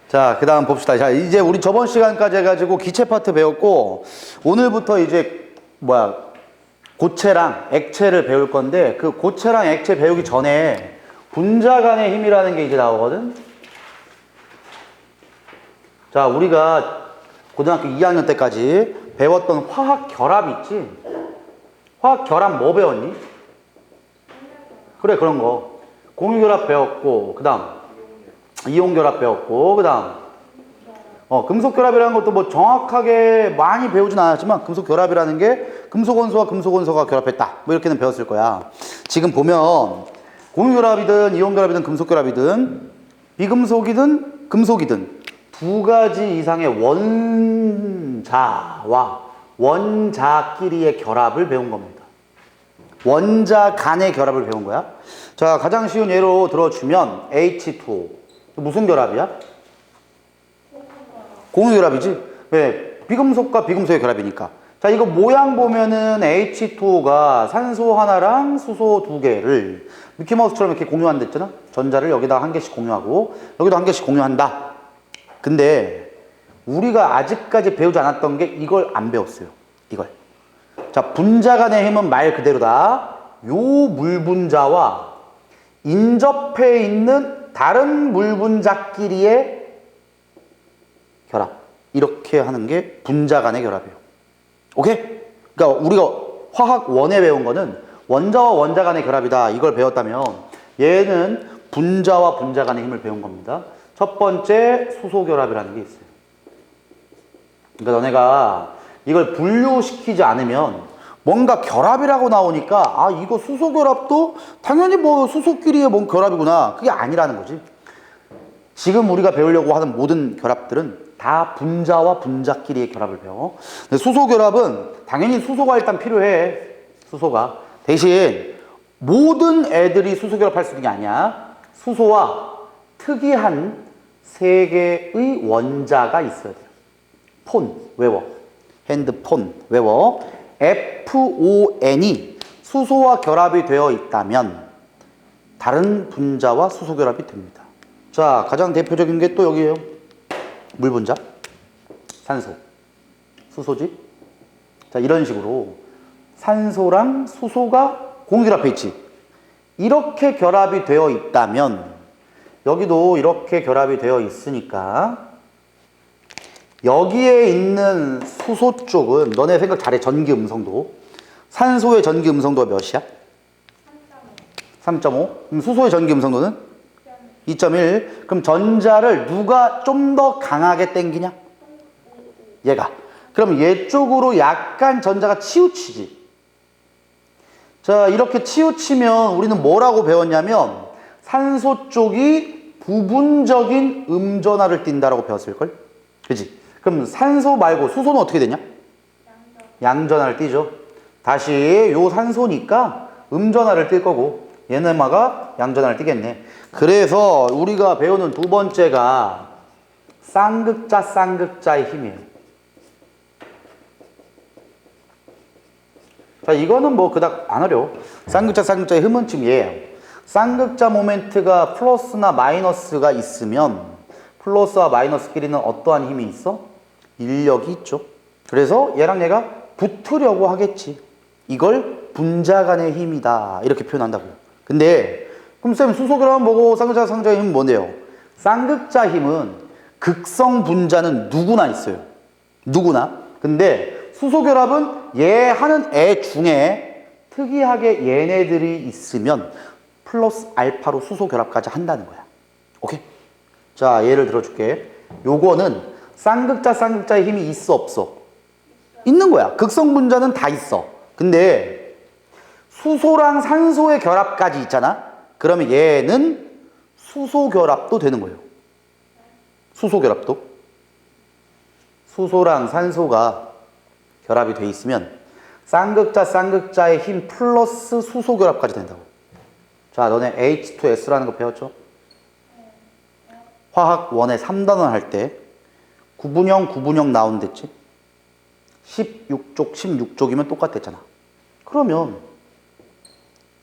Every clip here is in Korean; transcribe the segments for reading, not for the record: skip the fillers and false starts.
자, 그 다음 봅시다. 자, 이제 우리 저번 시간까지 해가지고 기체 파트 배웠고, 오늘부터 이제, 고체랑 액체를 배울 건데, 그 고체랑 액체 배우기 전에 분자 간의 힘이라는 게 이제 나오거든? 자, 우리가 고등학교 2학년 때까지 배웠던 화학 결합 있지? 화학 결합 뭐 배웠니? 그래, 그런 거. 공유결합 배웠고, 그 다음 이온결합 배웠고, 그 다음 금속결합이라는 것도 뭐 정확하게 많이 배우진 않았지만 금속결합이라는 게 금속원소와 금속원소가 결합했다 뭐 이렇게는 배웠을 거야. 지금 보면 공유결합이든 이온결합이든 금속결합이든 비금속이든 금속이든 두 가지 이상의 원자와 원자끼리의 결합을 배운 겁니다. 원자 간의 결합을 배운 거야. 자, 가장 쉬운 예로 들어주면 H2O. 무슨 결합이야? 공유결합이지? 왜? 비금속과 비금속의 결합이니까. 자, 이거 모양 보면은 H2O가 산소 하나랑 수소 두 개를 미키마우스처럼 이렇게 공유한다 했잖아? 전자를 여기다 한 개씩 공유하고 여기도 한 개씩 공유한다. 근데 우리가 아직까지 배우지 않았던 게 이걸 안 배웠어요. 이걸. 자, 분자 간의 힘은 말 그대로다. 요 물분자와 인접해 있는 다른 물분자끼리의 결합. 이렇게 하는 게 분자 간의 결합이에요. 오케이? 그러니까 우리가 화학 원에 배운 거는 원자와 원자 간의 결합이다. 이걸 배웠다면 얘는 분자와 분자 간의 힘을 배운 겁니다. 첫 번째 수소 결합이라는 게 있어요. 그러니까 너네가 이걸 분류시키지 않으면 뭔가 결합이라고 나오니까 아, 이거 수소 결합도 당연히 뭐 수소끼리의 뭔 결합이구나. 그게 아니라는 거지. 지금 우리가 배우려고 하는 모든 결합들은 다 분자와 분자끼리의 결합을 배워. 근데 수소 결합은 당연히 수소가 일단 필요해. 수소가. 대신 모든 애들이 수소 결합할 수 있는 게 아니야. 수소와 특이한 세 개의 원자가 있어야 돼요. 폰 외워. 핸드폰 외워. FON이 수소와 결합이 되어 있다면 다른 분자와 수소 결합이 됩니다. 자, 가장 대표적인 게 또 여기에요. 물 분자, 산소, 수소지. 자, 이런 식으로 산소랑 수소가 공유결합해 있지. 이렇게 결합이 되어 있다면 여기도 이렇게 결합이 되어 있으니까 여기에 있는 수소 쪽은 너네 생각 잘해. 전기 음성도. 산소의 전기 음성도가 몇이야? 3.5. 그럼 수소의 전기 음성도는? 2.1. 그럼 전자를 누가 좀 더 강하게 당기냐? 얘가. 그럼 얘 쪽으로 약간 전자가 치우치지. 자, 이렇게 치우치면 우리는 뭐라고 배웠냐면 산소 쪽이 부분적인 음전하를 띈다라고 배웠을걸? 그치? 그럼 산소 말고 수소는 어떻게 되냐? 양전하를 띠죠. 다시 요 산소니까 음전하를 띌 거고 얘네마가 양전하를 띠겠네. 그래서 우리가 배우는 두 번째가 쌍극자 쌍극자의 힘이에요. 자, 이거는 뭐 그닥 안 어려워. 쌍극자 쌍극자의 힘은 지금 얘예요. 쌍극자 모멘트가 플러스나 마이너스가 있으면 플러스와 마이너스끼리는 어떠한 힘이 있어? 인력이 있죠. 그래서 얘랑 얘가 붙으려고 하겠지. 이걸 분자 간의 힘이다. 이렇게 표현한다고요. 근데 그럼 쌤 수소 결합은 뭐고 쌍극자 쌍극자의 힘은 뭔데요? 쌍극자 힘은 극성 분자는 누구나 있어요. 누구나. 근데 수소 결합은 얘 하는 애 중에 특이하게 얘네들이 있으면 플러스 알파로 수소 결합까지 한다는 거야. 오케이? 자, 예를 들어줄게. 요거는 쌍극자 쌍극자의 힘이 있어 없어? 있는 거야. 극성 분자는 다 있어. 근데 수소랑 산소의 결합까지 있잖아. 그러면 얘는 수소 결합도 되는 거예요. 수소 결합도. 수소랑 산소가 결합이 돼 있으면 쌍극자 쌍극자의 힘 플러스 수소 결합까지 된다고. 자, 너네 H2S라는 거 배웠죠? 화학 원의 3단원 할 때 구분형 나온댔지? 16쪽 16쪽이면 똑같았잖아. 그러면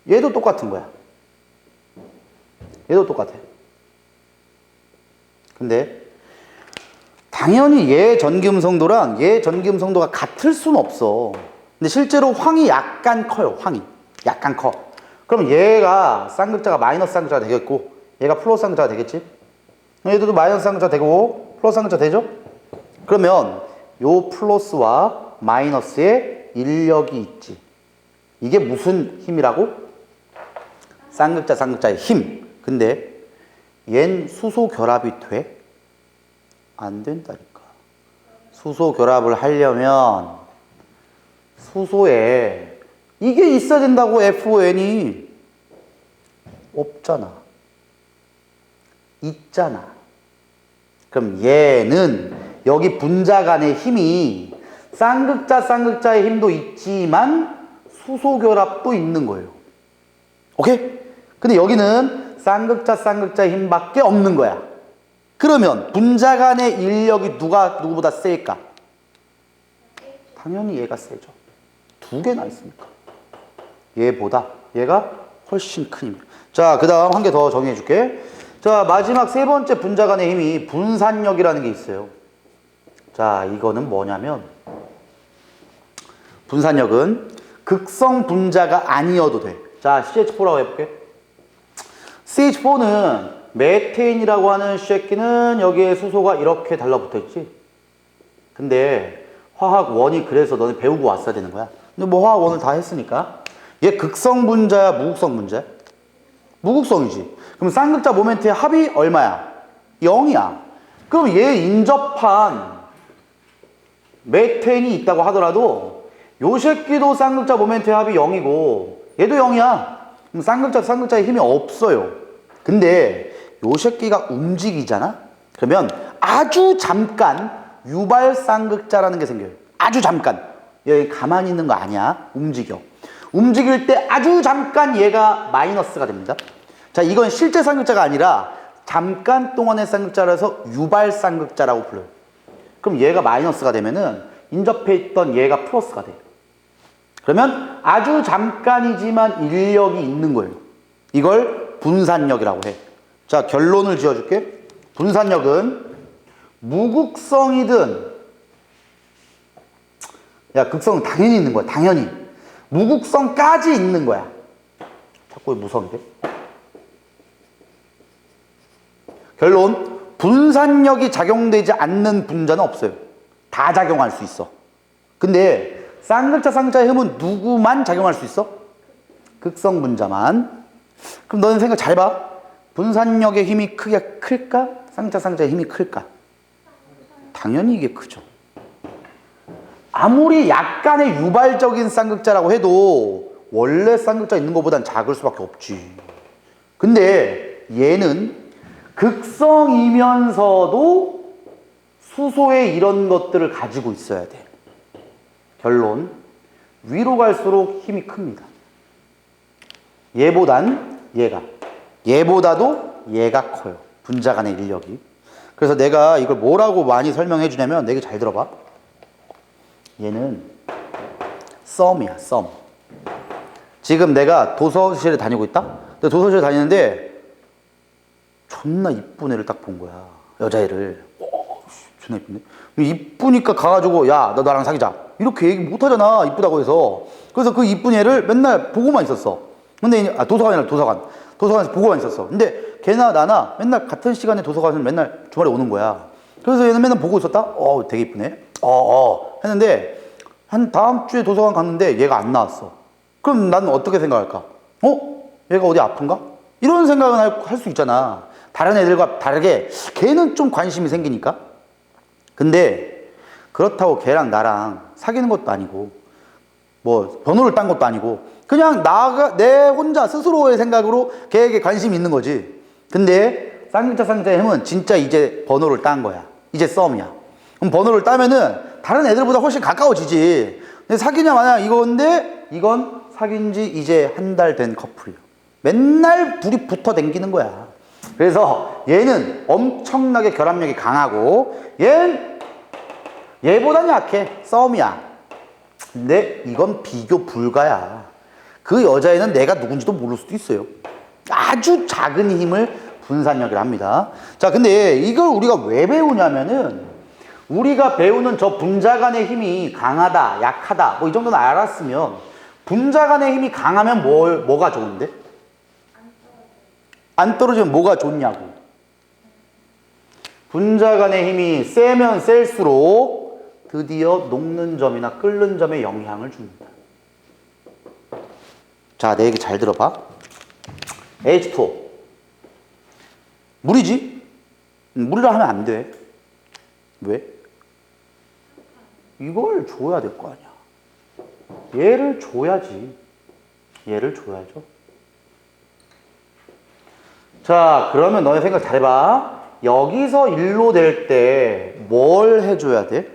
얘도 똑같은 거야. 얘도 똑같아. 근데 당연히 얘 전기음성도랑 얘 전기음성도가 같을 수는 없어. 근데 실제로 황이 약간 커요. 황이 약간 커. 그럼 얘가 쌍극자가 마이너스 쌍극자가 되겠고 얘가 플러스 쌍극자가 되겠지. 얘도 마이너스 쌍극자 되고 플러스 쌍극자 되죠. 그러면 요 플러스와 마이너스에 인력이 있지. 이게 무슨 힘이라고? 쌍극자 쌍극자의 힘. 근데 얜 수소 결합이 돼? 안 된다니까. 수소 결합을 하려면 수소에 이게 있어야 된다고. FON이 없잖아. 있잖아. 그럼 얘는 여기 분자 간의 힘이 쌍극자 쌍극자의 힘도 있지만 수소 결합도 있는 거예요. 오케이? 근데 여기는 쌍극자 쌍극자의 힘밖에 없는 거야. 그러면 분자 간의 인력이 누가 누구보다 셀까? 당연히 얘가 세죠. 두 개나 있으니까. 얘보다 얘가 훨씬 큰 힘이야. 자, 그 다음 한 개 더 정리해 줄게. 자, 마지막 세 번째 분자 간의 힘이 분산력이라는 게 있어요. 자, 이거는 뭐냐면 분산력은 극성 분자가 아니어도 돼. 자, CH4라고 해볼게. CH4는 메테인이라고 하는 쉐끼는 여기에 수소가 이렇게 달라붙어 있지. 근데 화학 원이 그래서 너네 배우고 왔어야 되는 거야. 근데 뭐 화학 원을 다 했으니까. 얘 극성 분자야, 무극성 분자야? 무극성이지. 그럼 쌍극자 모멘트의 합이 얼마야? 0이야. 그럼 얘 인접한 메테인이 있다고 하더라도 요 새끼도 쌍극자 모멘트의 합이 0이고 얘도 0이야. 그럼 쌍극자의 힘이 없어요. 근데 요 새끼가 움직이잖아? 그러면 아주 잠깐 유발 쌍극자라는 게 생겨요. 아주 잠깐. 얘 가만히 있는 거 아니야. 움직여. 움직일 때 아주 잠깐 얘가 마이너스가 됩니다. 자, 이건 실제 쌍극자가 아니라 잠깐 동안의 쌍극자라서 유발 쌍극자라고 불러요. 그럼 얘가 마이너스가 되면은 인접해 있던 얘가 플러스가 돼. 그러면 아주 잠깐이지만 인력이 있는 거예요. 이걸 분산력이라고 해. 자, 결론을 지어줄게. 분산력은 무극성이든, 야, 극성은 당연히 있는 거야. 당연히. 무극성까지 있는 거야. 자꾸 왜 무성이 돼? 결론, 분산력이 작용되지 않는 분자는 없어요. 다 작용할 수 있어. 근데 쌍극자 쌍극자의 힘은 누구만 작용할 수 있어? 극성 분자만. 그럼 너는 생각 잘 봐. 분산력의 힘이 클까? 쌍극자 쌍극자의 힘이 클까? 당연히 이게 크죠. 아무리 약간의 유발적인 쌍극자라고 해도 원래 쌍극자 있는 것보단 작을 수밖에 없지. 근데 얘는 극성이면서도 수소에 이런 것들을 가지고 있어야 돼. 결론, 위로 갈수록 힘이 큽니다. 얘보다도 얘가 커요. 분자 간의 인력이. 그래서 내가 이걸 뭐라고 많이 설명해 주냐면, 내가 잘 들어봐. 얘는 썸이야, 썸. 지금 내가 도서실에 다니고 있다? 근데 도서실에 다니는데 존나 이쁜 애를 딱 본 거야. 여자애를. 존나 이쁜데? 이쁘니까 가가지고, 야, 너 나랑 사귀자. 이렇게 얘기 못 하잖아. 이쁘다고 해서. 그래서 그 이쁜 애를 맨날 보고만 있었어. 근데, 도서관이 아니라 도서관. 도서관에서 보고만 있었어. 근데 걔나 나나 맨날 같은 시간에 도서관에서 맨날 주말에 오는 거야. 그래서 얘는 맨날 보고 있었다? 되게 이쁘네. 했는데, 한 다음 주에 도서관 갔는데 얘가 안 나왔어. 그럼 나는 어떻게 생각할까? 얘가 어디 아픈가? 이런 생각은 할 수 있잖아. 다른 애들과 다르게 걔는 좀 관심이 생기니까. 근데 그렇다고 걔랑 나랑 사귀는 것도 아니고 뭐 번호를 딴 것도 아니고 그냥 내 혼자 스스로의 생각으로 걔에게 관심이 있는 거지. 근데 쌍극자 쌍극자의 힘은 진짜 이제 번호를 딴 거야. 이제 썸이야. 그럼 번호를 따면은 다른 애들보다 훨씬 가까워지지. 근데 사귀냐 마냐 이건데 이건 사귄 지 이제 한 달 된 커플이야. 맨날 둘이 붙어 댕기는 거야. 그래서 얘는 엄청나게 결합력이 강하고 얘보다는 약해. 썸이야. 근데 이건 비교 불가야. 그 여자애는 내가 누군지도 모를 수도 있어요. 아주 작은 힘을 분산력이라 합니다. 자, 근데 이걸 우리가 왜 배우냐면은 우리가 배우는 저 분자 간의 힘이 강하다, 약하다, 뭐 이 정도는 알았으면 분자 간의 힘이 강하면 뭐가 좋은데? 안 떨어지면 뭐가 좋냐고. 분자 간의 힘이 세면 셀수록 드디어 녹는 점이나 끓는 점에 영향을 줍니다. 자, 내 얘기 잘 들어봐. H2O. 물이지? 물이라 하면 안 돼. 왜? 이걸 줘야 될 거 아니야. 얘를 줘야지. 얘를 줘야죠. 자, 그러면 너네 생각 잘해봐. 여기서 일로 될 때 뭘 해줘야 돼?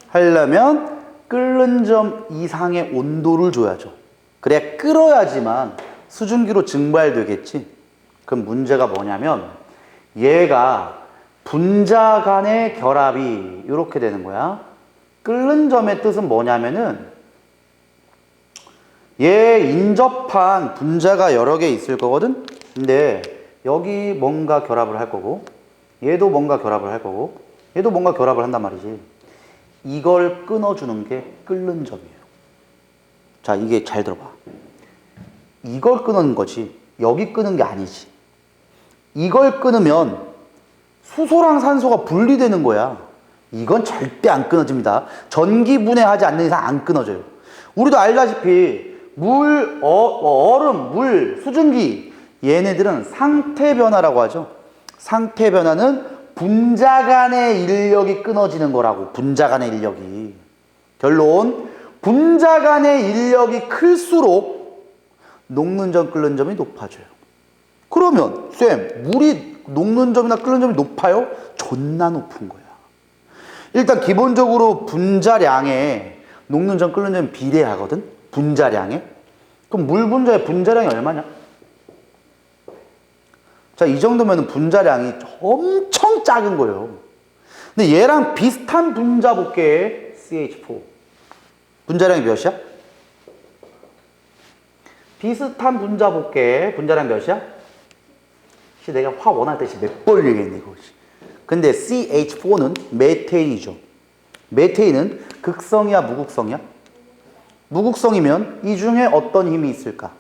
하려면 끓는 점 이상의 온도를 줘야죠. 그래야 끓어야지만 수증기로 증발되겠지. 그럼 문제가 뭐냐면 얘가 분자 간의 결합이 이렇게 되는 거야. 끓는 점의 뜻은 뭐냐면은 얘 인접한 분자가 여러 개 있을 거거든. 근데 여기 뭔가 결합을 할 거고 얘도 뭔가 결합을 할 거고 얘도 뭔가 결합을 한단 말이지. 이걸 끊어주는 게 끓는 점이에요. 자, 이게 잘 들어봐. 이걸 끄는 거지 여기 끄는 게 아니지. 이걸 끊으면 수소랑 산소가 분리되는 거야. 이건 절대 안 끊어집니다. 전기 분해하지 않는 이상 안 끊어져요. 우리도 알다시피 물, 얼음, 물, 수증기 얘네들은 상태 변화라고 하죠. 상태 변화는 분자 간의 인력이 끊어지는 거라고. 분자 간의 인력이. 결론, 분자 간의 인력이 클수록 녹는 점, 끓는 점이 높아져요. 그러면 쌤, 물이 녹는 점이나 끓는 점이 높아요? 존나 높은 거야. 일단 기본적으로 분자량에 녹는 점, 끓는 점이 비례하거든? 분자량에. 그럼 물 분자의 분자량이 얼마냐? 자, 이 정도면 분자량이 엄청 작은 거예요. 근데 얘랑 비슷한 분자 볼게. CH4. 분자량이 몇이야? 비슷한 분자 볼게. 분자량 몇이야? 내가 화 원할 때 몇 번 얘기했네, 이거. 근데 CH4는 메테인이죠. 메테인은 극성이야, 무극성이야? 무극성이면 이 중에 어떤 힘이 있을까?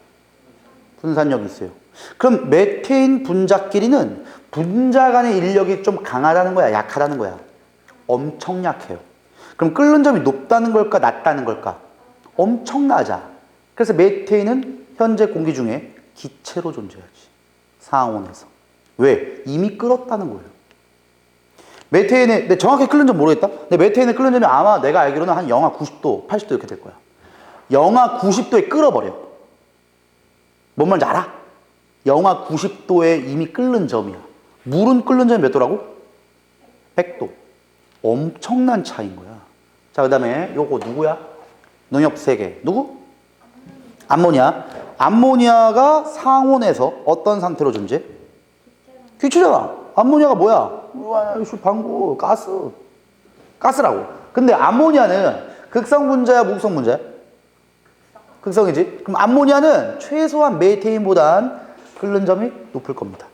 분산력이 있어요. 그럼 메테인 분자끼리는 분자 간의 인력이 좀 강하다는 거야, 약하다는 거야? 엄청 약해요. 그럼 끓는 점이 높다는 걸까, 낮다는 걸까? 엄청 낮아. 그래서 메테인은 현재 공기 중에 기체로 존재하지. 상온에서. 왜? 이미 끓었다는 거예요. 메테인의, 근데 정확히 끓는 점 모르겠다? 근데 메테인의 끓는 점이 아마 내가 알기로는 한 영하 90도, 80도 이렇게 될 거야. 영하 90도에 끓어버려. 뭔 말인지 알아? 영하 90도에 이미 끓는 점이야. 물은 끓는 점이 몇 도라고? 100도. 엄청난 차이인 거야. 자, 그 다음에 요거 누구야? 농협 세계. 누구? 암모니아. 암모니아가 상온에서 어떤 상태로 존재해? 기체잖아. 암모니아가 뭐야? 방구, 가스. 가스라고. 근데 암모니아는 극성 분자야, 무극성 분자야? 극성이지. 그럼 암모니아는 최소한 메테인보단 끓는 점이 높을 겁니다.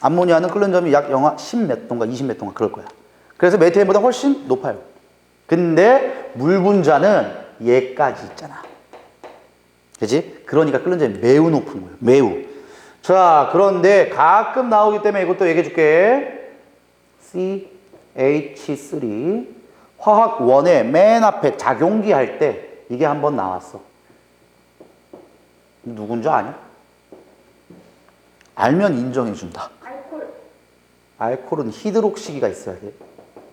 암모니아는 끓는 점이 약 영하 10몇 도인가 20몇 도인가 그럴 거야. 그래서 메테인보다 훨씬 높아요. 근데 물 분자는 얘까지 있잖아. 그치? 그러니까 끓는 점이 매우 높은 거예요. 매우. 자, 그런데 가끔 나오기 때문에 이것도 얘기해 줄게. CH3 화학 원의 맨 앞에 작용기 할 때 이게 한번 나왔어. 누군지 아냐? 알면 인정해 준다. 알콜. 알코올은 히드록시기가 있어야 돼.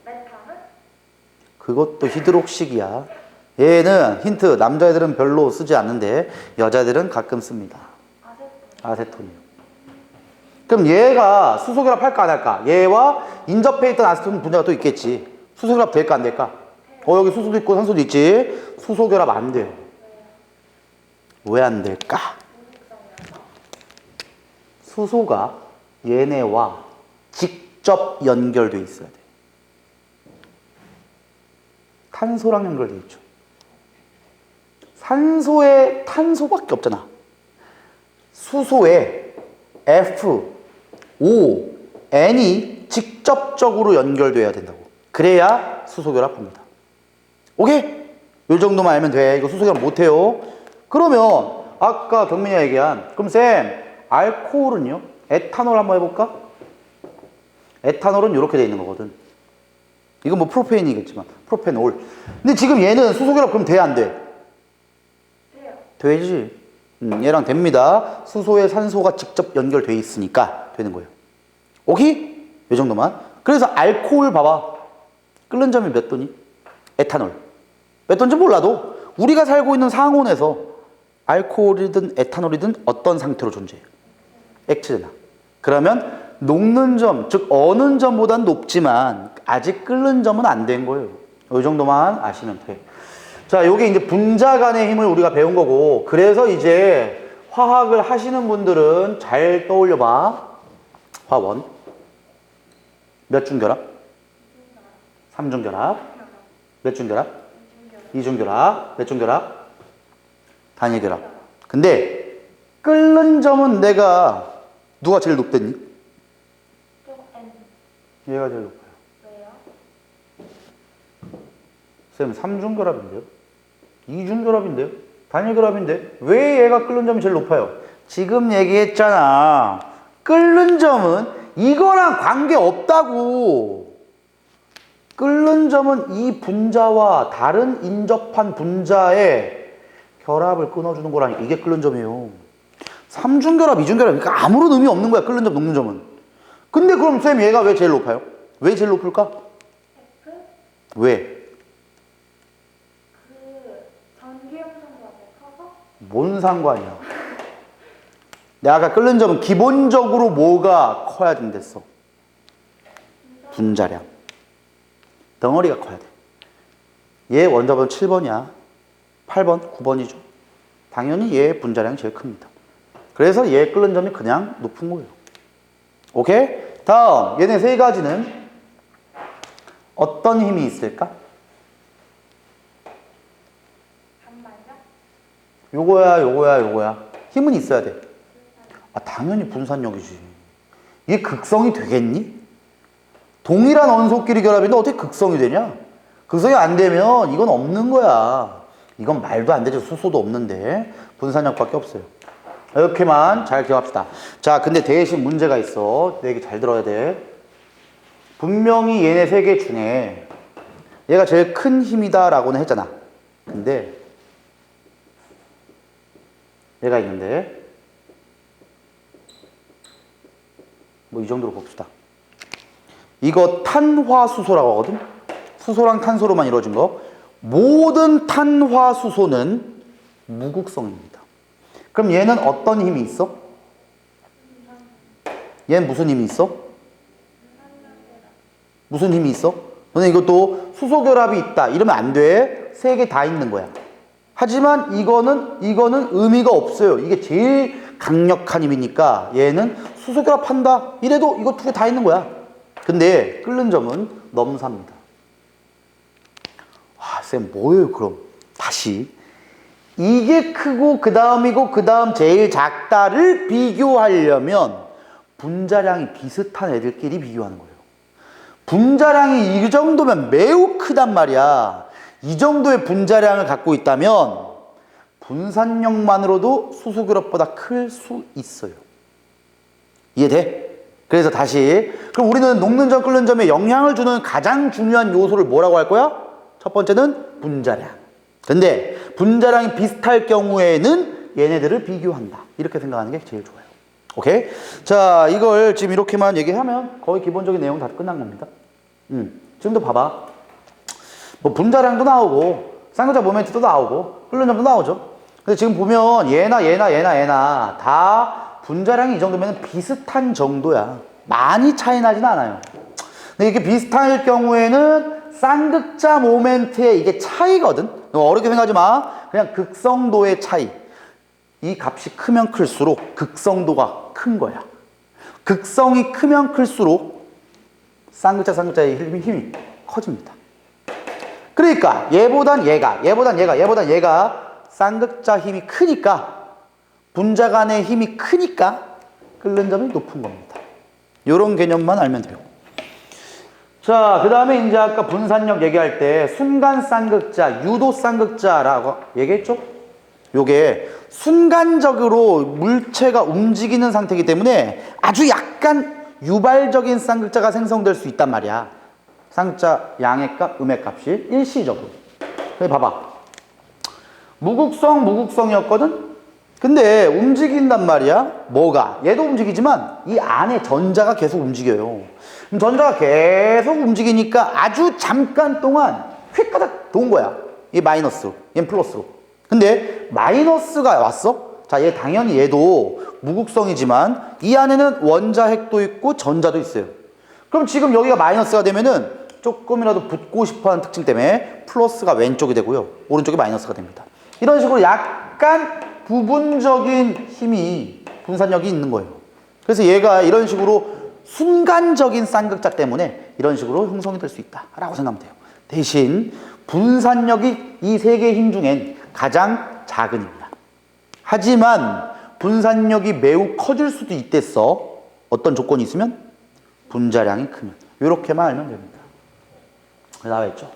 메탄은? 그것도 히드록시기야. 얘는 힌트, 남자애들은 별로 쓰지 않는데 여자애들은 가끔 씁니다. 아세톤이요. 그럼 얘가 수소결합 할까 안 할까? 얘와 인접해 있던 아세톤 분자가 또 있겠지. 수소결합 될까 안 될까? 여기 수소도 있고 산소도 있지. 수소결합 안 돼요. 왜 안 될까? 수소가 얘네와 직접 연결돼 있어야 돼. 탄소랑 연결돼 있죠. 산소에 탄소밖에 없잖아. 수소에 F, O, N이 직접적으로 연결돼야 된다고. 그래야 수소결합합니다. 오케이? 이 정도만 알면 돼. 이거 수소결합 못해요. 그러면 아까 경민이가 얘기한 그럼 쌤 알코올은요? 에탄올 한번 해볼까? 에탄올은 이렇게 돼 있는 거거든. 이건 뭐 프로페인이겠지만 프로페놀. 근데 지금 얘는 수소결합 그럼 돼 안 돼? 돼요. 되지. 얘랑 됩니다. 수소에 산소가 직접 연결돼 있으니까 되는 거예요. 오케이? 이 정도만. 그래서 알코올 봐봐. 끓는 점이 몇 도니? 에탄올. 몇 도인지 몰라도 우리가 살고 있는 상온에서 알코올이든 에탄올이든 어떤 상태로 존재해요? 액체잖아. 그러면 녹는 점, 즉 어는 점보다는 높지만 아직 끓는 점은 안 된 거예요. 이 정도만 아시면 돼. 자, 요게 이제 분자 간의 힘을 우리가 배운 거고, 그래서 이제 화학을 하시는 분들은 잘 떠올려 봐. 화원. 몇 중결합? 3중결합. 몇 중결합? 2중결합. 몇 중결합? 단일결합. 근데 끓는 점은 내가 누가 제일 높댔니? 또 N. 얘가 제일 높아요. 왜요? 쌤, 3중결합인데요? 2중결합인데요? 단일결합인데? 왜 얘가 끓는 점이 제일 높아요? 지금 얘기했잖아. 끓는 점은 이거랑 관계없다고. 끓는 점은 이 분자와 다른 인접한 분자의 결합을 끊어주는 거라니까. 이게 끓는 점이에요. 3중결합, 2중결합, 그러니까 아무런 의미 없는 거야. 끓는 점, 녹는 점은. 근데 그럼 쌤 얘가 왜 제일 높아요? 왜 제일 높을까? F? 왜? 전기형성분이 커서? 뭔 상관이야? 내가 아까 끓는 점은 기본적으로 뭐가 커야 된댔어? 분자량. 덩어리가 커야 돼. 얘 원자번 7번이야. 8번, 9번이죠. 당연히 얘 분자량이 제일 큽니다. 그래서 얘 끓는 점이 그냥 높은 거예요. 오케이? 다음, 얘네 세 가지는 어떤 힘이 있을까? 반반이요? 요거야. 힘은 있어야 돼. 아, 당연히 분산력이지. 이게 극성이 되겠니? 동일한 원소끼리 결합인데 어떻게 극성이 되냐? 극성이 안 되면 이건 없는 거야. 이건 말도 안 되죠. 수소도 없는데. 분산력밖에 없어요. 이렇게만 잘 기억합시다. 자, 근데 대신 문제가 있어. 내 얘기 잘 들어야 돼. 분명히 얘네 세 개 중에 얘가 제일 큰 힘이다라고는 했잖아. 근데 얘가 있는데 뭐 이 정도로 봅시다. 이거 탄화수소라고 하거든. 수소랑 탄소로만 이루어진 거. 모든 탄화수소는 무극성입니다. 그럼 얘는 어떤 힘이 있어? 얘는 무슨 힘이 있어? 무슨 힘이 있어? 너네 이것도 수소결합이 있다 이러면 안 돼. 세 개 다 있는 거야. 하지만 이거는 의미가 없어요. 이게 제일 강력한 힘이니까 얘는 수소결합한다 이래도 이거 두 개 다 있는 거야. 근데 끓는 점은 넘사입니다. 아, 쌤 뭐예요 그럼? 다시 이게 크고 그 다음이고 그 다음 제일 작다를 비교하려면 분자량이 비슷한 애들끼리 비교하는 거예요. 분자량이 이 정도면 매우 크단 말이야. 이 정도의 분자량을 갖고 있다면 분산력만으로도 수소결합보다 클 수 있어요. 이해돼? 그래서 다시 그럼 우리는 녹는 점 끓는 점에 영향을 주는 가장 중요한 요소를 뭐라고 할 거야? 첫 번째는 분자량. 근데 분자량이 비슷할 경우에는 얘네들을 비교한다. 이렇게 생각하는 게 제일 좋아요. 오케이? 자, 이걸 지금 이렇게만 얘기하면 거의 기본적인 내용 다 끝난 겁니다. 지금도 봐봐. 뭐 분자량도 나오고 쌍극자 모멘트도 나오고 끓는 점도 나오죠. 근데 지금 보면 얘나 다 분자량이 이 정도면 비슷한 정도야. 많이 차이 나진 않아요. 근데 이렇게 비슷할 경우에는 쌍극자 모멘트의 이게 차이거든. 어렵게 생각하지 마. 그냥 극성도의 차이. 이 값이 크면 클수록 극성도가 큰 거야. 극성이 크면 클수록 쌍극자의 힘이 커집니다. 그러니까 얘보단 얘가 쌍극자 힘이 크니까 분자 간의 힘이 크니까 끓는 점이 높은 겁니다. 이런 개념만 알면 돼요. 자, 그 다음에 이제 아까 분산력 얘기할 때 순간 쌍극자, 유도 쌍극자라고 얘기했죠? 요게 순간적으로 물체가 움직이는 상태이기 때문에 아주 약간 유발적인 쌍극자가 생성될 수 있단 말이야. 쌍극자 양의 값, 음의 값이 일시적으로. 근데 봐봐. 무극성이었거든? 근데 움직인단 말이야. 뭐가? 얘도 움직이지만 이 안에 전자가 계속 움직여요. 그럼 전자가 계속 움직이니까 아주 잠깐 동안 휙가닥 도은 거야. 얘 마이너스로, 얘 플러스로. 근데 마이너스가 왔어? 자, 얘 당연히 얘도 무극성이지만 이 안에는 원자핵도 있고 전자도 있어요. 그럼 지금 여기가 마이너스가 되면은 조금이라도 붙고 싶어 하는 특징 때문에 플러스가 왼쪽이 되고요. 오른쪽이 마이너스가 됩니다. 이런 식으로 약간 부분적인 힘이 분산력이 있는 거예요. 그래서 얘가 이런 식으로 순간적인 쌍극자 때문에 이런 식으로 형성이 될 수 있다라고 생각하면 돼요. 대신 분산력이 이 세 개의 힘 중엔 가장 작은입니다. 하지만 분산력이 매우 커질 수도 있댔어. 어떤 조건이 있으면? 분자량이 크면. 이렇게만 알면 됩니다. 나와있죠.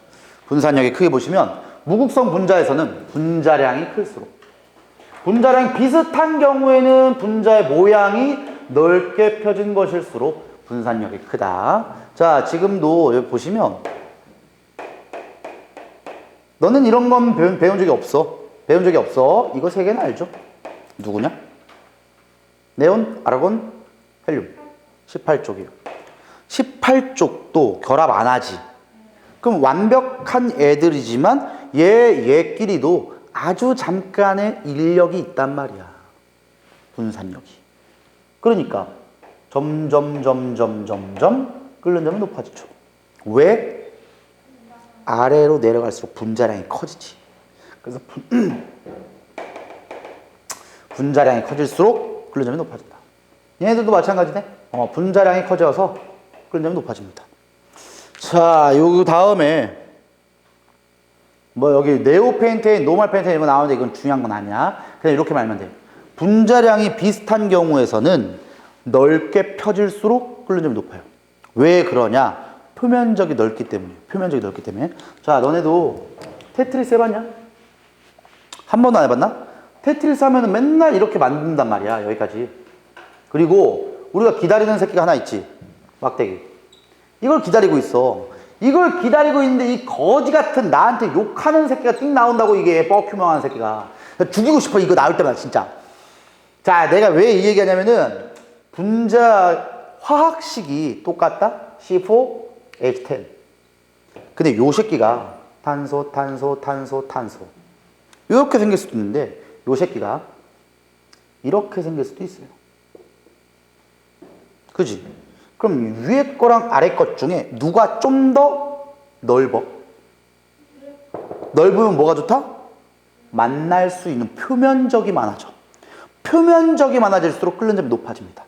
분산력이 크게 보시면 무극성 분자에서는 분자량이 클수록, 분자량이 비슷한 경우에는 분자의 모양이 넓게 펴진 것일수록 분산력이 크다. 자, 지금도 여기 보시면 너는 이런 건 배운 적이 없어. 배운 적이 없어. 이거 세 개는 알죠? 누구냐? 네온, 아르곤, 헬륨. 18쪽이에요. 18쪽도 결합 안 하지. 그럼 완벽한 애들이지만 얘끼리도 아주 잠깐의 인력이 있단 말이야. 분산력이. 그러니까 점점 끓는 점이 높아지죠. 왜? 아래로 내려갈수록 분자량이 커지지. 그래서 분자량이 커질수록 끓는 점이 높아진다. 얘네들도 마찬가지네. 분자량이 커져서 끓는 점이 높아집니다. 자, 요 다음에 뭐 여기 네오펜테인, 노멀펜테인 이런 거 나오는데 이건 중요한 건 아니야. 그냥 이렇게 말하면 돼. 분자량이 비슷한 경우에서는 넓게 펴질수록 끓는 점이 높아요. 왜 그러냐? 표면적이 넓기 때문에. 표면적이 넓기 때문에. 자, 너네도 테트리스 해봤냐? 한 번도 안 해봤나? 테트리스 하면은 맨날 이렇게 만든단 말이야. 여기까지. 그리고 우리가 기다리는 새끼가 하나 있지. 막대기. 이걸 기다리고 있어. 이걸 기다리고 있는데 이 거지 같은 나한테 욕하는 새끼가 띵 나온다고. 이게 뻐큐명하는 새끼가. 죽이고 싶어. 이거 나올 때마다 진짜. 자, 내가 왜 이 얘기하냐면은 분자 화학식이 똑같다? C4H10. 근데 요 새끼가 탄소 이렇게 생길 수도 있는데 요 새끼가 이렇게 생길 수도 있어요. 그지? 그럼 위에 거랑 아래 것 중에 누가 좀 더 넓어? 넓으면 뭐가 좋다? 만날 수 있는 표면적이 많아져. 표면적이 많아질수록 끓는 점이 높아집니다.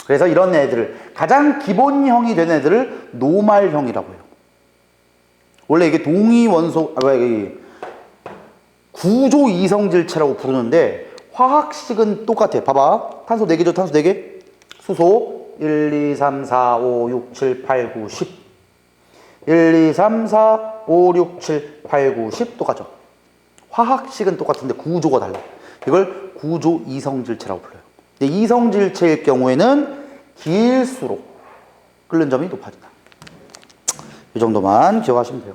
그래서 이런 애들을, 가장 기본형이 된 애들을 노말형이라고 해요. 원래 이게 동위원소, 구조 이성질체라고 부르는데 화학식은 똑같아. 봐봐. 탄소 4개죠. 탄소 4개. 수소 1, 2, 3, 4, 5, 6, 7, 8, 9, 10. 1, 2, 3, 4, 5, 6, 7, 8, 9, 10 똑같죠. 화학식은 똑같은데 구조가 달라. 이걸 구조 이성질체라고 불러요. 근데 이성질체일 경우에는 길수록 끓는 점이 높아진다. 이 정도만 기억하시면 돼요.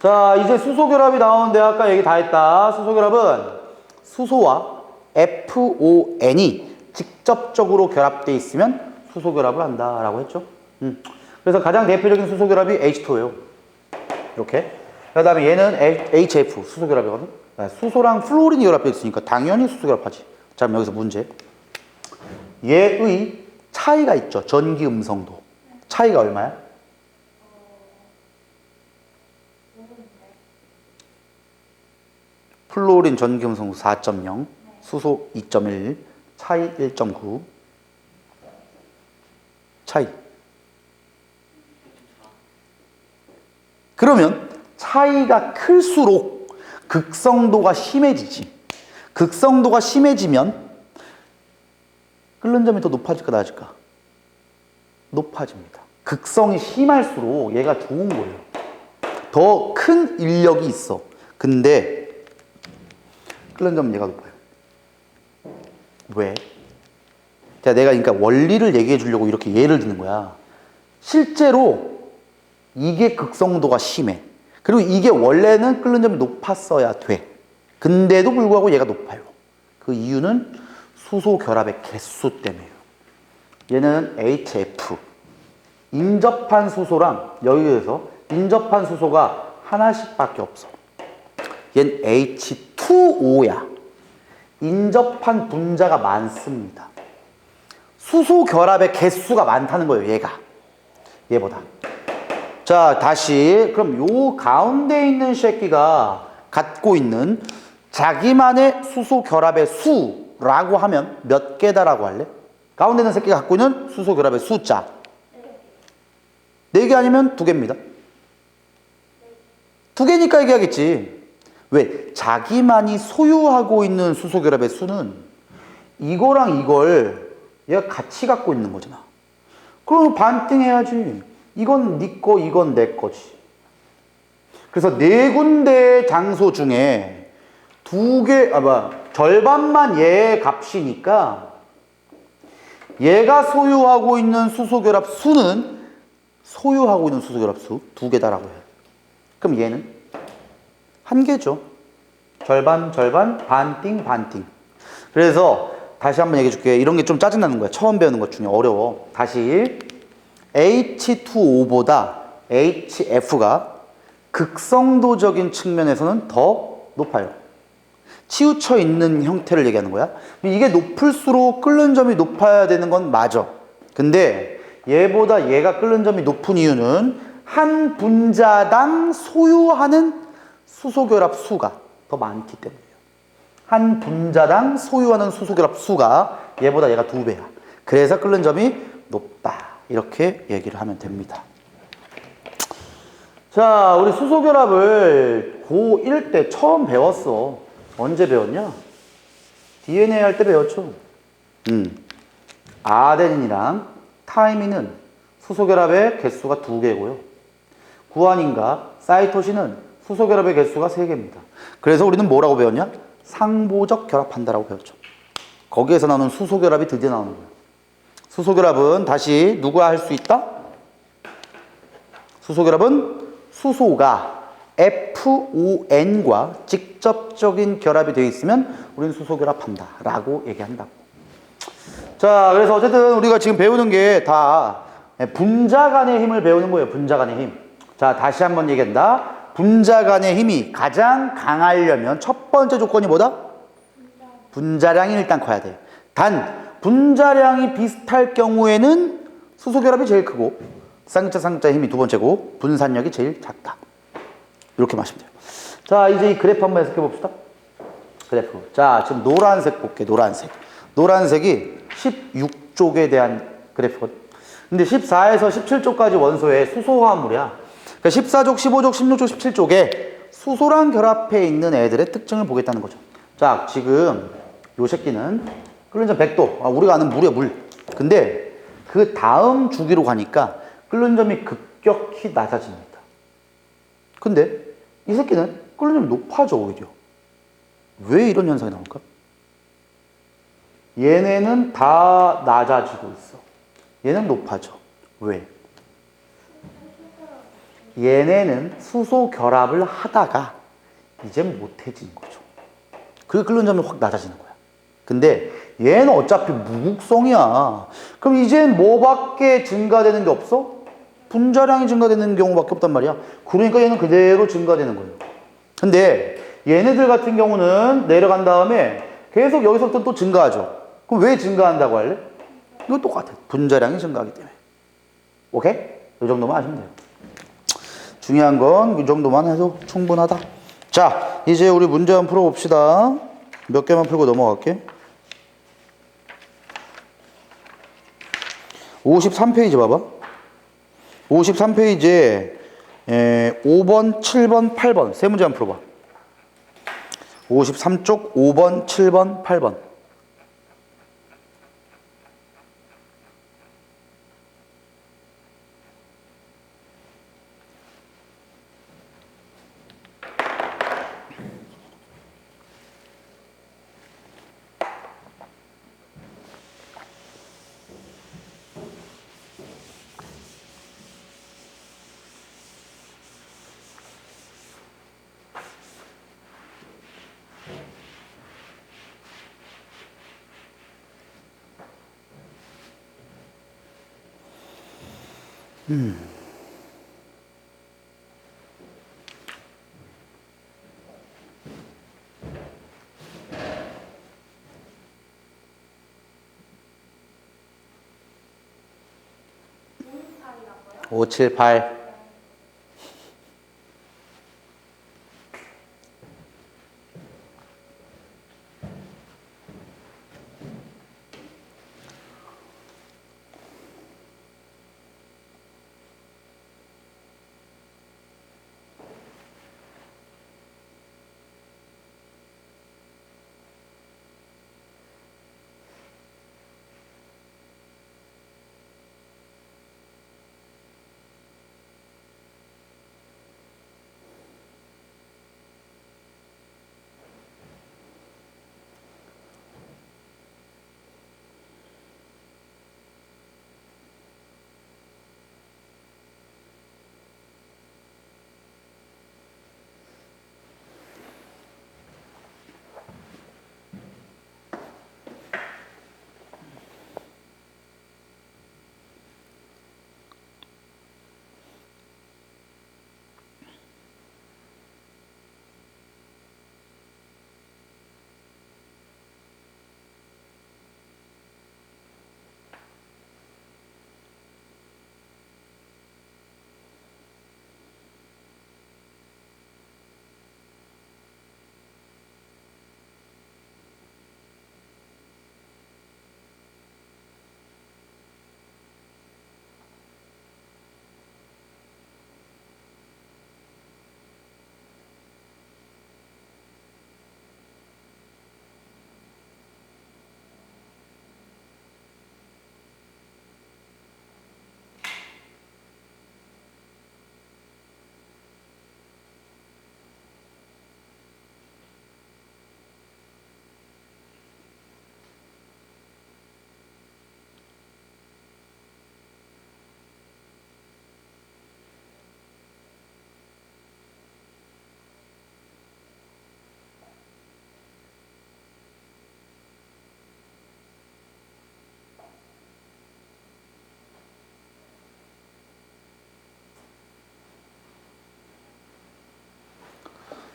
자, 이제 수소결합이 나오는데 아까 얘기 다 했다. 수소결합은 수소와 FON이 직접적으로 결합되어 있으면 수소결합을 한다라고 했죠. 그래서 가장 대표적인 수소결합이 H2예요. 이렇게. 그 다음에 얘는 HF, 수소결합이거든. 수소랑 플로린이 결합되어 있으니까 당연히 수소결합하지. 자, 그럼 여기서 문제. 얘의 차이가 있죠. 전기 음성도. 차이가 얼마야? 플로린 전기 음성도 4.0, 수소 2.1, 차이 1.9. 차이. 그러면 차이가 클수록 극성도가 심해지지. 극성도가 심해지면 끓는 점이 더 높아질까 낮아질까? 높아집니다. 극성이 심할수록 얘가 좋은 거예요. 더 큰 인력이 있어. 근데 끓는 점은 얘가 높아요. 왜? 자, 내가 그러니까 원리를 얘기해 주려고 이렇게 예를 드는 거야. 실제로 이게 극성도가 심해. 그리고 이게 원래는 끓는 점이 높았어야 돼. 근데도 불구하고 얘가 높아요. 그 이유는 수소 결합의 개수 때문에요. 얘는 HF. 인접한 수소랑 여기에서 인접한 수소가 하나씩밖에 없어. 얘는 H2O야. 인접한 분자가 많습니다. 수소 결합의 개수가 많다는 거예요, 얘가. 얘보다. 자, 다시. 그럼 요 가운데 있는 새끼가 갖고 있는 자기만의 수소 결합의 수라고 하면 몇 개다라고 할래? 가운데 있는 새끼가 갖고 있는 수소 결합의 숫자. 4개 아니면 2개입니다. 2개니까 얘기하겠지. 왜? 자기만이 소유하고 있는 수소 결합의 수는 이거랑 이걸 얘가 같이 갖고 있는 거잖아. 그럼 반띵해야지. 이건 네 거, 이건 내 거지. 그래서 4군데의 장소 중에 절반만 얘의 값이니까 얘가 소유하고 있는 수소결합 수는 소유하고 있는 수소결합 수 2개다라고 해요. 그럼 얘는 1개죠. 절반, 절반, 반띵, 반띵. 그래서 다시 한번 얘기해 줄게. 이런 게 좀 짜증나는 거야. 처음 배우는 것 중에 어려워. 다시 H2O보다 HF가 극성도적인 측면에서는 더 높아요. 치우쳐 있는 형태를 얘기하는 거야. 이게 높을수록 끓는 점이 높아야 되는 건 맞아. 근데 얘보다 얘가 끓는 점이 높은 이유는 한 분자당 소유하는 수소결합 수가 더 많기 때문이에요. 한 분자당 소유하는 수소결합 수가 얘보다 얘가 2배야. 그래서 끓는 점이 높다. 이렇게 얘기를 하면 됩니다. 자, 우리 수소결합을 고1 때 처음 배웠어. 언제 배웠냐? DNA 할 때 배웠죠. 아데닌이랑 타이민은 수소결합의 개수가 2개고요. 구아닌과 사이토신은 수소결합의 개수가 3개입니다. 그래서 우리는 뭐라고 배웠냐? 상보적 결합한다라고 배웠죠. 거기에서 나오는 수소결합이 드디어 나오는 거예요. 수소결합은 다시 누가 할 수 있다? 수소결합은 수소가 FON과 직접적인 결합이 되어 있으면 우리는 수소결합한다 라고 얘기한다고. 자, 그래서 어쨌든 우리가 지금 배우는 게 다 분자 간의 힘을 배우는 거예요. 분자 간의 힘. 자, 다시 한번 얘기한다. 분자 간의 힘이 가장 강하려면 첫 번째 조건이 뭐다? 분자량이 일단 커야 돼. 단 분자량이 비슷할 경우에는 수소결합이 제일 크고 쌍자 힘이 2번째고 분산력이 제일 작다. 이렇게 마시면 돼요. 자, 이제 이 그래프 한번 해석해 봅시다. 그래프. 자, 지금 노란색 볼게. 노란색. 노란색이 16쪽에 대한 그래프거든. 근데 14에서 17쪽까지 원소의 수소 화합물이야. 그러니까 14쪽, 15쪽, 16쪽, 17쪽에 수소랑 결합해 있는 애들의 특징을 보겠다는 거죠. 자, 지금 요 새끼는 끓는 점 100도. 우리가 아는 물이야, 물. 근데 그 다음 주기로 가니까 끓는 점이 급격히 낮아집니다. 근데 이 새끼는 끓는 점이 높아져, 오히려. 왜 이런 현상이 나올까? 얘네는 다 낮아지고 있어. 얘는 높아져. 왜? 얘네는 수소 결합을 하다가 이제 못해지는 거죠. 그게 끓는 점이 확 낮아지는 거야. 근데 얘는 어차피 무극성이야. 그럼 이제 뭐밖에 증가되는 게 없어? 분자량이 증가되는 경우밖에 없단 말이야. 그러니까 얘는 그대로 증가되는 거예요. 근데 얘네들 같은 경우는 내려간 다음에 계속 여기서부터 또 증가하죠. 그럼 왜 증가한다고 할래? 이거 똑같아. 분자량이 증가하기 때문에. 오케이? 이 정도만 하시면 돼요. 중요한 건 이 정도만 해도 충분하다. 자, 이제 우리 문제 한번 풀어봅시다. 몇 개만 풀고 넘어갈게. 53페이지 봐봐. 53페이지에 5번, 7번, 8번 세 문제 한번 풀어봐. 53쪽 5번, 7번, 8번. 528이라고요? 5, 7, 8.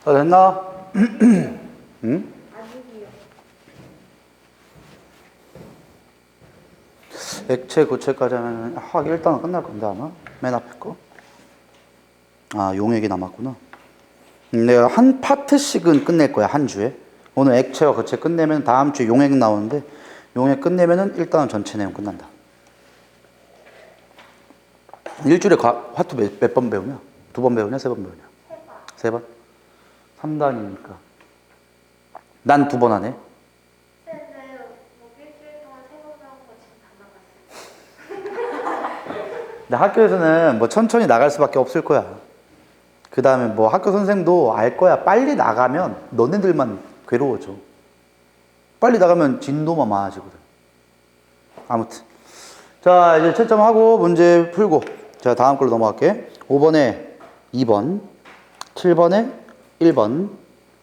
다 됐나? 응? 아직이요. 액체, 고체까지 하면 화학 1단은 끝날 건데 아마? 맨 앞에 거? 아, 용액이 남았구나. 내가 한 파트씩은 끝낼 거야, 한 주에. 오늘 액체와 고체 끝내면 다음 주에 용액 나오는데 용액 끝내면은 일단은 전체 내용 끝난다. 일주일에 화투 몇 번 배우냐? 2번 배우냐? 3번 배우냐? 3번. 3번? 3단이니까. 난 2번 하네. 쌤은 뭐 일주일 동안 3번 배운 거 지금 다 나갔어요. 근데 학교에서는 뭐 천천히 나갈 수밖에 없을 거야. 그 다음에 뭐 학교 선생도 알 거야. 빨리 나가면 너네들만 괴로워져. 빨리 나가면 진도만 많아지거든. 아무튼. 자, 이제 채점하고 문제 풀고. 자, 다음 걸로 넘어갈게. 5번에 2번, 7번에 1번,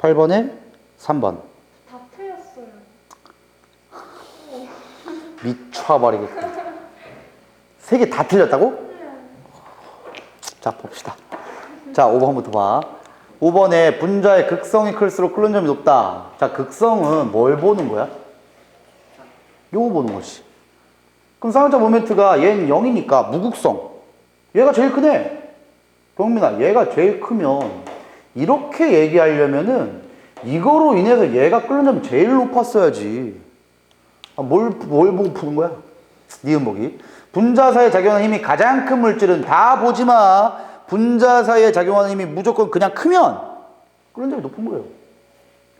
8번에 3번. 다 틀렸어요. 미쳐버리겠다. 3개 다 틀렸다고? 자, 봅시다. 자, 5번부터 봐. 5번에 분자의 극성이 클수록 끓는 점이 높다. 자, 극성은 뭘 보는 거야? 요거 보는 거지. 그럼 쌍용차 모멘트가 얘는 0이니까 무극성. 얘가 제일 크네. 경민아, 얘가 제일 크면 이렇게 얘기하려면은 이거로 인해서 얘가 끓는 점이 제일 높았어야지. 아, 뭘 보고 푸는 거야? 니은 보기. 분자 사이에 작용하는 힘이 가장 큰 물질은 다 보지 마. 분자 사이에 작용하는 힘이 무조건 그냥 크면 끓는 점이 높은 거예요.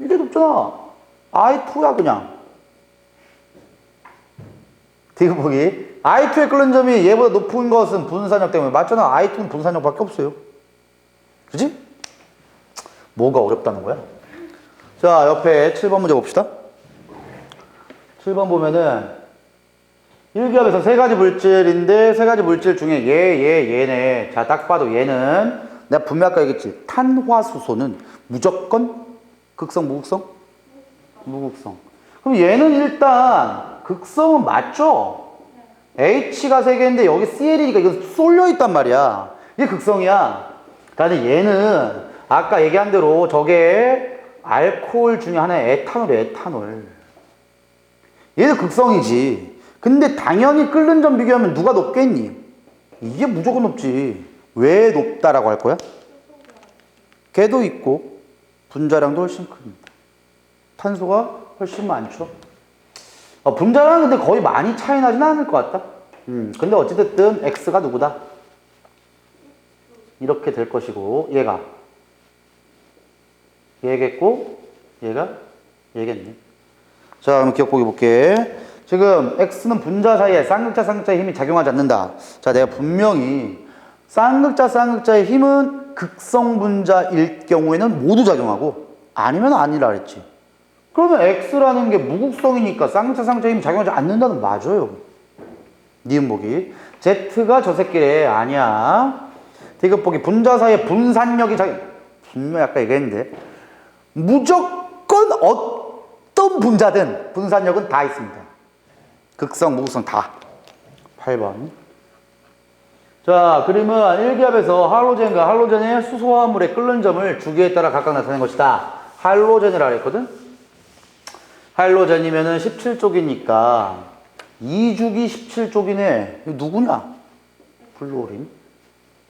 이게 높잖아. I2야 그냥. 디귿 보기. I2의 끓는 점이 얘보다 높은 것은 분산력 때문에. 맞잖아. I2는 분산력밖에 없어요. 그지? 뭐가 어렵다는 거야? 자, 옆에 7번 문제 봅시다. 7번 보면은 1기압에서 3가지 물질인데 3가지 물질 중에 얘네. 자, 딱 봐도 얘는 내가 분명 아까 얘기했지. 탄화수소는 무조건 극성, 무극성? 무극성. 그럼 얘는 일단 극성은 맞죠? H가 3개인데 여기 CL이니까 이거 쏠려 있단 말이야. 이게 극성이야. 그러니까 얘는 아까 얘기한 대로 저게 알코올 중에 하나의 에탄올이야, 에탄올. 얘는 극성이지. 근데 당연히 끓는 점 비교하면 누가 높겠니? 이게 무조건 높지. 왜 높다라고 할 거야? 걔도 있고 분자량도 훨씬 큽니다. 탄소가 훨씬 많죠. 분자량은 근데 거의 많이 차이 나진 않을 것 같다. 근데 어찌됐든 X가 누구다? 이렇게 될 것이고 얘가 얘겠고 얘가 얘겠네. 자, 그럼 기억 보기 볼게. 지금 X는 분자 사이에 쌍극자 쌍극자의 힘이 작용하지 않는다. 자, 내가 분명히 쌍극자 쌍극자의 힘은 극성 분자일 경우에는 모두 작용하고 아니면 아니라 그랬지. 그러면 X라는 게 무극성이니까 쌍극자 쌍극자의 힘이 작용하지 않는다는 맞아요. 니은 보기. Z가 저 새끼래. 아니야. 디귿 보기. 분자 사이에 분산력이 분명히 아까 얘기했는데 무조건 어떤 분자든 분산력은 다 있습니다. 극성, 무극성 다. 8번. 자, 그림은 1기압에서 할로젠과 할로젠의 수소화물의 끓는 점을 주기에 따라 각각 나타낸 것이다. 할로젠이라 그랬거든? 할로젠이면은 17쪽이니까 2주기 17쪽이네. 이거 누구냐? 플로린.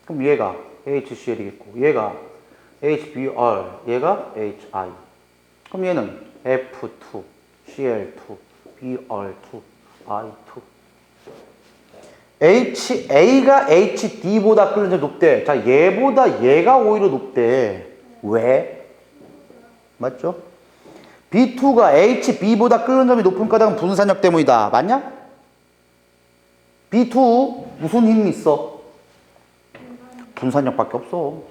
그럼 얘가 HCl이겠고, 얘가 HBr, 얘가 HI. 그럼 얘는 F2, Cl2, Br2, I2. HA가 HD보다 끓는 점이 높대. 자, 얘보다 얘가 오히려 높대. 왜? 맞죠? B2가 HB보다 끓는 점이 높은 까닭은 분산력 때문이다. 맞냐? B2 무슨 힘이 있어? 분산력밖에 없어.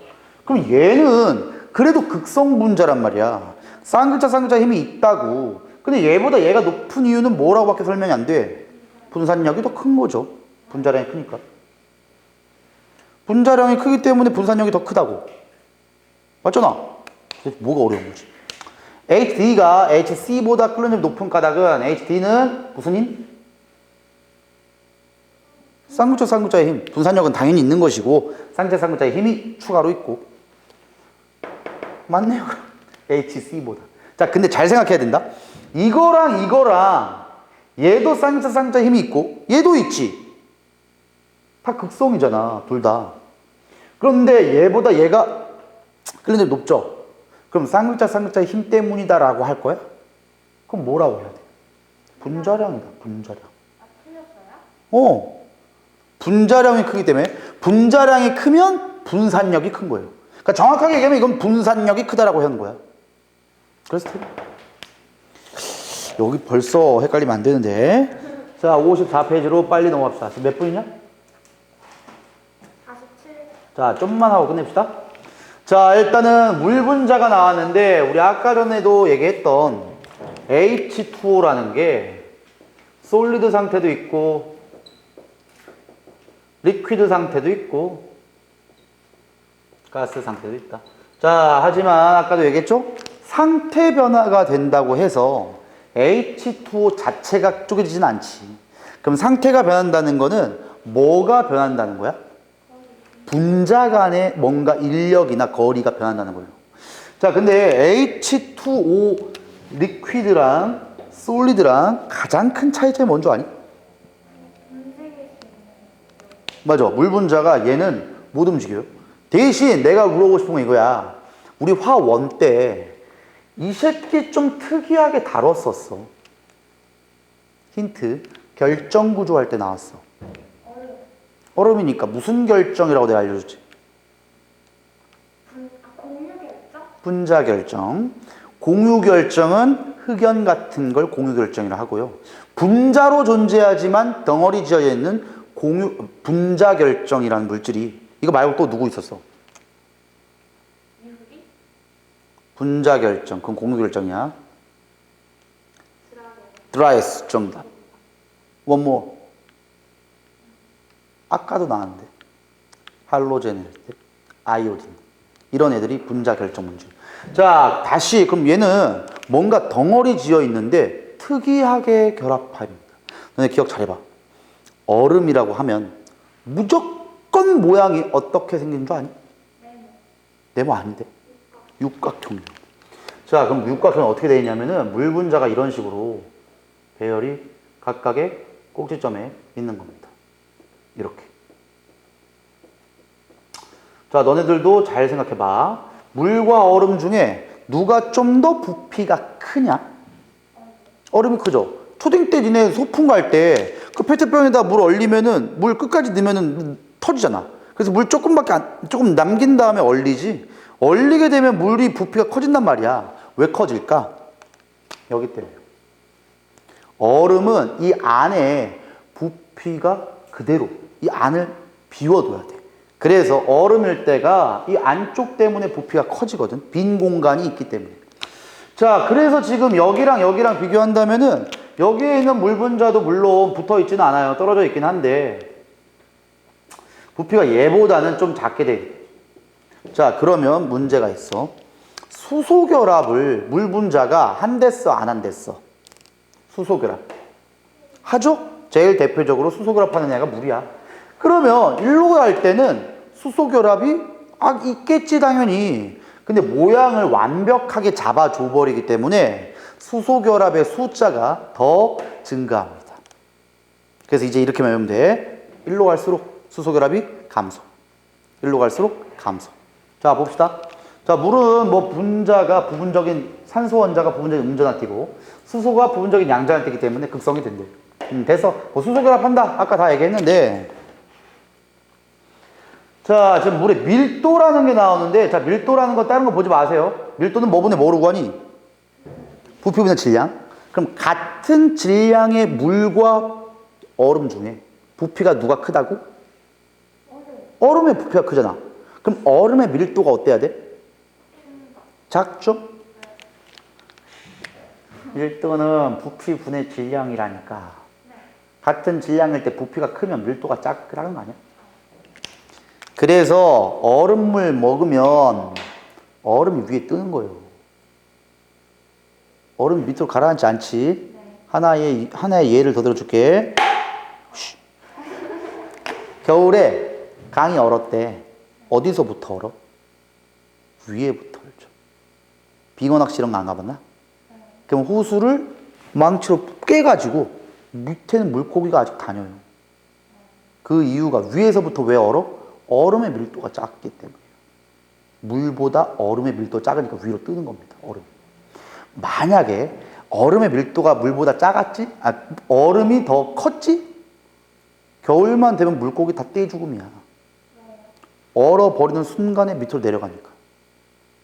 그럼 얘는 그래도 극성 분자란 말이야. 쌍극자 쌍극자 힘이 있다고. 근데 얘보다 얘가 높은 이유는 뭐라고 밖에 설명이 안 돼. 분산력이 더 큰 거죠. 분자량이 크니까. 분자량이 크기 때문에 분산력이 더 크다고. 맞잖아. 뭐가 어려운 거지? HD가 HC보다 끓는 점이 높은 까닭은 HD는 무슨 힘? 쌍극자 쌍극자의 힘. 분산력은 당연히 있는 것이고 쌍극자 쌍극자의 힘이 추가로 있고. 맞네요. HC보다. 자, 근데 잘 생각해야 된다. 이거랑 얘도 쌍극자 쌍극자의 힘이 있고 얘도 있지. 다 극성이잖아, 둘 다. 그런데 얘보다 얘가 끓는 점이 높죠. 그럼 쌍극자 쌍극자의 힘 때문이다라고 할 거야? 그럼 뭐라고 해야 돼? 분자량이다, 분자량. 아, 틀렸어요? 분자량이 크기 때문에 분자량이 크면 분산력이 큰 거예요. 그러니까 정확하게 얘기하면 이건 분산력이 크다라고 하는 거야. 그래서 여기 벌써 헷갈리면 안 되는데. 자, 54페이지로 빨리 넘어갑시다. 지금 몇 분이냐? 47. 자, 좀만 하고 끝냅시다. 자, 일단은 물 분자가 나왔는데 우리 아까 전에도 얘기했던 H2O라는 게 솔리드 상태도 있고 리퀴드 상태도 있고 가스 상태도 있다. 자, 하지만 아까도 얘기했죠? 상태 변화가 된다고 해서 H2O 자체가 쪼개지진 않지. 그럼 상태가 변한다는 거는 뭐가 변한다는 거야? 분자 간의 뭔가 인력이나 거리가 변한다는 거예요. 자, 근데 H2O 리퀴드랑 솔리드랑 가장 큰 차이점이 뭔지 아니? 맞아. 물 분자가 얘는 못 움직여요. 대신 내가 물어보고 싶은 건 이거야. 우리 화원 때 이 새끼 좀 특이하게 다뤘었어. 힌트. 결정 구조 할 때 나왔어. 얼음이니까 무슨 결정이라고 내가 알려줬지? 공유 결정? 분자 결정. 공유 결정은 흑연 같은 걸 공유 결정이라 하고요. 분자로 존재하지만 덩어리 지어져 있는 분자 결정이라는 물질이 이거 말고 또 누구 있었어? 유리? 분자 결정. 그건 공유 결정이야. 드라이스 정답. 원모. 아까도 나왔는데 할로젠, 아이오딘 이런 애들이 분자 결정 문제. 자, 다시 그럼 얘는 뭔가 덩어리 지어 있는데 특이하게 결합합니다. 너네 기억 잘해봐. 얼음이라고 하면 무조건 모양이 어떻게 생긴 줄 아니? 네모 아닌데? 육각형이요. 자, 그럼 육각형은 어떻게 되어 있냐면은 물 분자가 이런 식으로 배열이 각각의 꼭지점에 있는 겁니다. 이렇게. 자, 너네들도 잘 생각해봐. 물과 얼음 중에 누가 좀 더 부피가 크냐? 얼음이 크죠? 초딩 때 니네 소풍 갈 때 그 페트병에다 물 얼리면은 물 끝까지 넣으면은 터지잖아. 그래서 물 조금 남긴 다음에 얼리지. 얼리게 되면 물이 부피가 커진단 말이야. 왜 커질까? 여기 때문에. 얼음은 이 안에 부피가 그대로 이 안을 비워둬야 돼. 그래서 얼음일 때가 이 안쪽 때문에 부피가 커지거든. 빈 공간이 있기 때문에. 자, 그래서 지금 여기랑 비교한다면은 여기에 있는 물 분자도 물론 붙어 있지는 않아요. 떨어져 있긴 한데 부피가 얘보다는 좀 작게 돼. 자, 그러면 문제가 있어. 수소결합을 물 분자가 한댔어, 안 한댔어? 수소결합. 하죠? 제일 대표적으로 수소결합하는 애가 물이야. 그러면 일로 갈 때는 수소결합이 있겠지 당연히. 근데 모양을 완벽하게 잡아줘 버리기 때문에 수소결합의 숫자가 더 증가합니다. 그래서 이제 이렇게 외우면 돼. 일로 갈수록 수소결합이 감소. 일로 갈수록 감소. 자, 봅시다. 자, 물은 뭐 분자가 부분적인 산소 원자가 부분적인 음전화 띠고 수소가 부분적인 양전화 띠기 때문에 극성이 된대. 돼서 뭐 수소결합한다. 아까 다 얘기했는데. 자, 지금 물의 밀도라는 게 나오는데, 자, 밀도라는 거 다른 거 보지 마세요. 밀도는 뭐분의 뭐로 구하니? 부피분의 질량. 그럼 같은 질량의 물과 얼음 중에 부피가 누가 크다고? 얼음의 부피가 크잖아. 그럼 얼음의 밀도가 어때야 돼? 작죠? 밀도는 부피 분의 질량이라니까. 같은 질량일 때 부피가 크면 밀도가 작다는 거 아니야? 그래서 얼음물 먹으면 얼음이 위에 뜨는 거예요. 얼음이 밑으로 가라앉지 않지? 하나의 예를 더 들어줄게. 겨울에 강이 얼었대. 어디서부터 얼어? 위에부터 얼죠. 빙어 낚시 이런 거 안 가봤나? 그럼 호수를 망치로 깨가지고 밑에는 물고기가 아직 다녀요. 그 이유가 위에서부터 왜 얼어? 얼음의 밀도가 작기 때문이에요. 물보다 얼음의 밀도가 작으니까 위로 뜨는 겁니다. 얼음. 만약에 얼음의 밀도가 물보다 작았지? 얼음이 더 컸지? 겨울만 되면 물고기 다 떼 죽음이야. 얼어버리는 순간에 밑으로 내려가니까.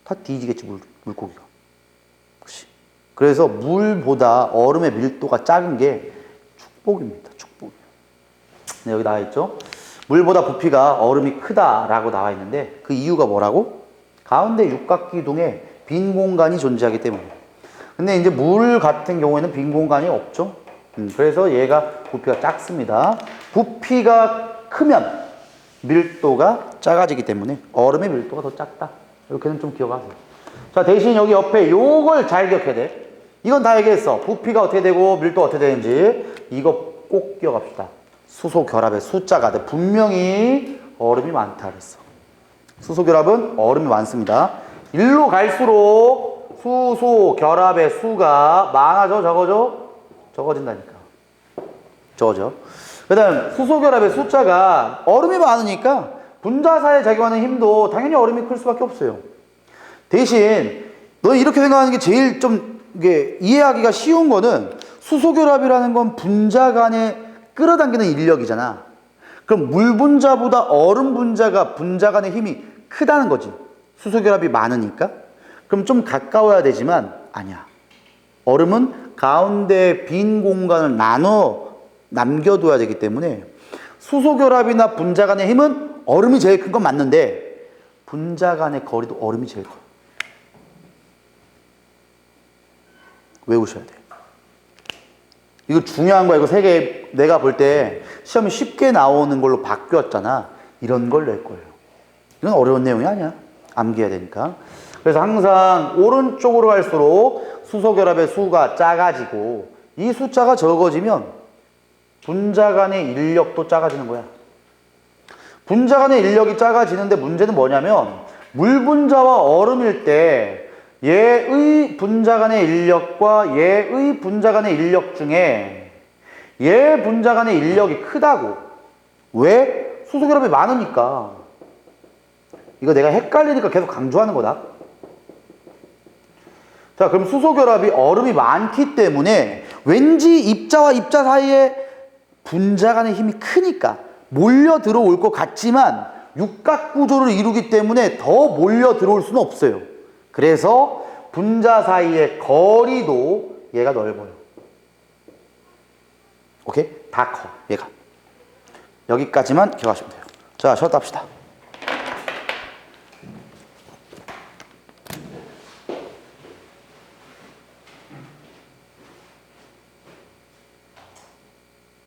다 뒤지겠지, 물고기가. 그치? 그래서 물보다 얼음의 밀도가 작은 게 축복입니다. 축복이에요. 네, 여기 나와 있죠? 물보다 부피가 얼음이 크다라고 나와 있는데 그 이유가 뭐라고? 가운데 육각기둥에 빈 공간이 존재하기 때문에. 근데 이제 물 같은 경우에는 빈 공간이 없죠. 그래서 얘가 부피가 작습니다. 부피가 크면 밀도가 작아지기 때문에 얼음의 밀도가 더 작다. 이렇게는 좀 기억하세요. 자, 대신 여기 옆에 요걸 잘 기억해야 돼. 이건 다 얘기했어. 부피가 어떻게 되고 밀도가 어떻게 되는지. 이거 꼭 기억합시다. 수소 결합의 숫자가 돼. 분명히 얼음이 많다 그랬어. 수소 결합은 얼음이 많습니다. 일로 갈수록 수소 결합의 수가 많아져, 적어져? 적어진다니까. 적어져. 그 다음 수소 결합의 숫자가 얼음이 많으니까 분자사에 작용하는 힘도 당연히 얼음이 클 수밖에 없어요. 대신 너 이렇게 생각하는 게 제일 좀 이게 이해하기가 쉬운 거는 수소 결합이라는 건 분자 간에 끌어당기는 인력이잖아. 그럼 물 분자보다 얼음 분자가 분자 간의 힘이 크다는 거지. 수소 결합이 많으니까. 그럼 좀 가까워야 되지만 아니야. 얼음은 가운데 빈 공간을 나눠 남겨둬야 되기 때문에 수소 결합이나 분자 간의 힘은 얼음이 제일 큰 건 맞는데 분자 간의 거리도 얼음이 제일 커요. 외우셔야 돼. 이거 중요한 거야. 이거 세 개 내가 볼 때 시험이 쉽게 나오는 걸로 바뀌었잖아. 이런 걸 낼 거예요. 이건 어려운 내용이 아니야. 암기해야 되니까. 그래서 항상 오른쪽으로 갈수록 수소 결합의 수가 작아지고 이 숫자가 적어지면 분자 간의 인력도 작아지는 거야. 분자 간의 인력이 작아지는데 문제는 뭐냐면 물 분자와 얼음일 때 얘의 분자 간의 인력과 얘의 분자 간의 인력 중에 얘 분자 간의 인력이 크다고. 왜? 수소 결합이 많으니까. 이거 내가 헷갈리니까 계속 강조하는 거다. 자, 그럼 수소 결합이 얼음이 많기 때문에 왠지 입자와 입자 사이에 분자 간의 힘이 크니까 몰려 들어올 것 같지만 육각 구조를 이루기 때문에 더 몰려 들어올 수는 없어요. 그래서 분자 사이의 거리도 얘가 넓어요. 오케이? 다 커, 얘가. 여기까지만 기억하시면 돼요. 자, 쉬었다 합시다.